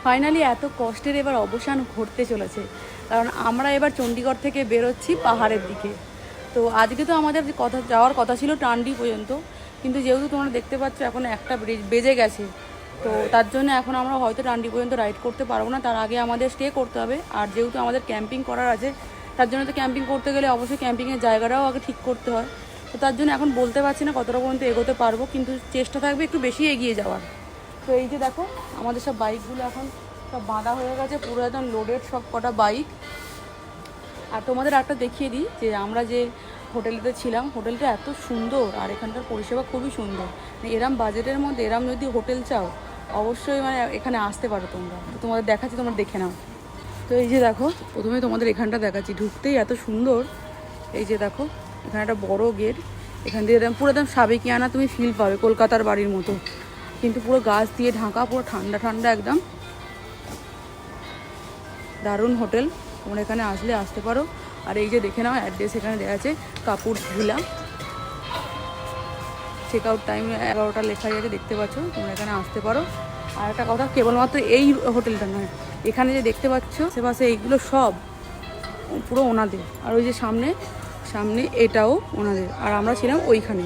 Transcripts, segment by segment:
Finally এত কষ্টের এবার অবসান ঘটতে চলেছে, কারণ আমরা এবার চণ্ডীগড় থেকে বেরোচ্ছি পাহাড়ের দিকে। তো আজকে তো আমাদের যাওয়ার কথা ছিল টান্ডি পর্যন্ত, কিন্তু যেহেতু তোমরা দেখতে পাচ্ছ এখন একটা বেজে গেছে, তো তার জন্য এখন আমরা হয়তো টান্ডি পর্যন্ত রাইড করতে পারবো না। তার আগে আমাদের স্টে করতে হবে, আর যেহেতু আমাদের ক্যাম্পিং করার আছে, তার জন্য তো ক্যাম্পিং করতে গেলে অবশ্যই ক্যাম্পিংয়ের জায়গাটাও আগে ঠিক করতে হয়। তো তার জন্য এখন বলতে পারছি না কতটা পর্যন্ত এগোতে পারবো, কিন্তু চেষ্টা থাকবে একটু বেশি এগিয়ে যাওয়ার। তো এই যে দেখো আমাদের সব বাইকগুলো এখন সব বাঁধা হয়ে গেছে, পুরো একদম লোডেড সব কটা বাইক। আর তোমাদের একটা দেখিয়ে দিই যে আমরা যে হোটেলটাতে ছিলাম, হোটেলটা এত সুন্দর আর এখানকার পরিষেবা খুবই সুন্দর। এরম বাজেটের মধ্যে এরম যদি হোটেল চাও অবশ্যই এখানে আসতে পারো তোমরা। তো তোমাদের দেখাচ্ছি, তোমরা দেখে নাও। তো এই যে দেখো প্রথমে তোমাদের এখানটা দেখাচ্ছি, ঢুকতেই এত সুন্দর। এই যে দেখো এখানে একটা বড় গেট, এখান দিয়ে পুরো একদম সাবেকিয়ানা তুমি ফিল পাবে, কলকাতার বাড়ির মতো, কিন্তু পুরো গাছ দিয়ে ঢাকা, পুরো ঠান্ডা ঠান্ডা একদম দারুণ হোটেল। তোমরা এখানে আসতে পারো। আর এই যে দেখে নাও অ্যাড্রেস এখানে দেওয়া আছে, Kapoor villa. Check out time 11টা লেখাই আছে, দেখতে পাচ্ছ। তোমরা এখানে আসতে পারো। আর একটা কথা, কেবলমাত্র এই হোটেলটা নয়, এখানে যে দেখতে পাচ্ছ আশেপাশে এইগুলো সব পুরো ওনাদের। আর ওই যে সামনে সামনে এটাও ওনাদের। আর আমরা ছিলাম ওইখানে,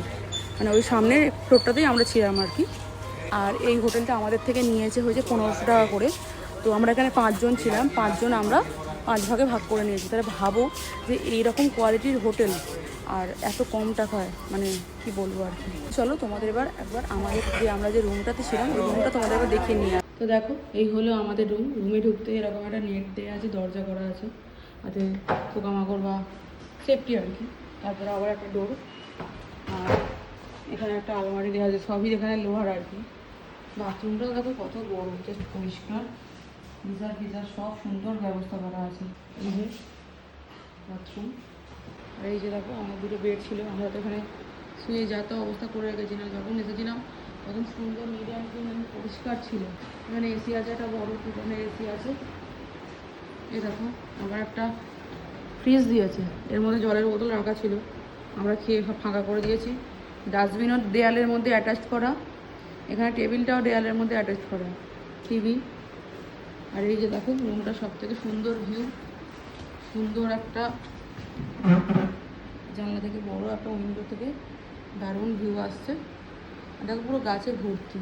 মানে ওই সামনের ফ্লোরটাতেই আমরা ছিলাম আর কি। আর এই হোটেলটা আমাদের থেকে নিয়েছে হয়েছে 1500 টাকা করে। তো আমরা এখানে 5 জন ছিলাম, 5 জন আমরা 5 ভাগে ভাগ করে নিয়েছি। তাহলে ভাবো যে এইরকম কোয়ালিটির হোটেল আর এত কম টাকায়, মানে কি বলবো আর কি। চলো তোমাদের একবার আমাদের আমরা যে রুমটাতে ছিলাম ওই রুমটা তোমাদের এবার দেখিয়ে নিয়ে। তো দেখো এই হলো আমাদের রুমে ঢুকতে এরকম একটা নেট দেওয়া আছে, দরজা করা আছে, যাতে পোকামাকড় বা সেফটি আর কি। তারপরে আবার একটা ডোর, আর এখানে একটা আলমারি দেওয়া আছে, সবই এখানে লোহার আর কি। বাথরুমটাও দেখো কত বড়, জাস্ট পরিষ্কার, গিজার সব সুন্দর ব্যবস্থা করা আছে। এই যে বাথরুম। আর এই যে দেখো আমার দুটো বেড ছিল, আমরা তো এখানে শুয়ে যাতে অবস্থা করে রেখেছিলাম। যখন এসেছিলাম তখন সুন্দর মিডিয়াম ক্লিন পরিষ্কার ছিল। এখানে এসি আছে, একটা বড় পিছনে এসি আছে। এই দেখো আবার একটা ফ্রিজ দিয়েছে, এর মধ্যে জলের বোতল রাখা ছিল, আমরা খেয়ে ফাঁকা করে দিয়েছি। ডাস্টবিনও দেয়ালের মধ্যে অ্যাটাচ করা, এখানে টেবিলটাও দেয়ালের মধ্যে অ্যাটাচ করা, টিভি। আর এই যে দেখো রুমটা সব থেকে সুন্দর ভিউ, সুন্দর একটা জানলা থেকে বড় একটা উইন্ডো থেকে দারুণ ভিউ আসছে। দেখো পুরো গাছে ভর্তি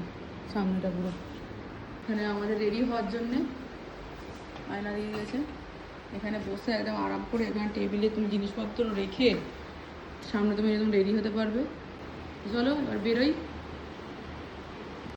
সামনেটা পুরো। এখানে আমাদের রেডি হওয়ার জন্যে আয়না দিয়ে দিয়েছে, এখানে বসে একদম আরাম করে এখানে টেবিলে তুমি জিনিসপত্র রেখে সামনে তুমি একদম রেডি হতে পারবে। চলো এবার বেরোই।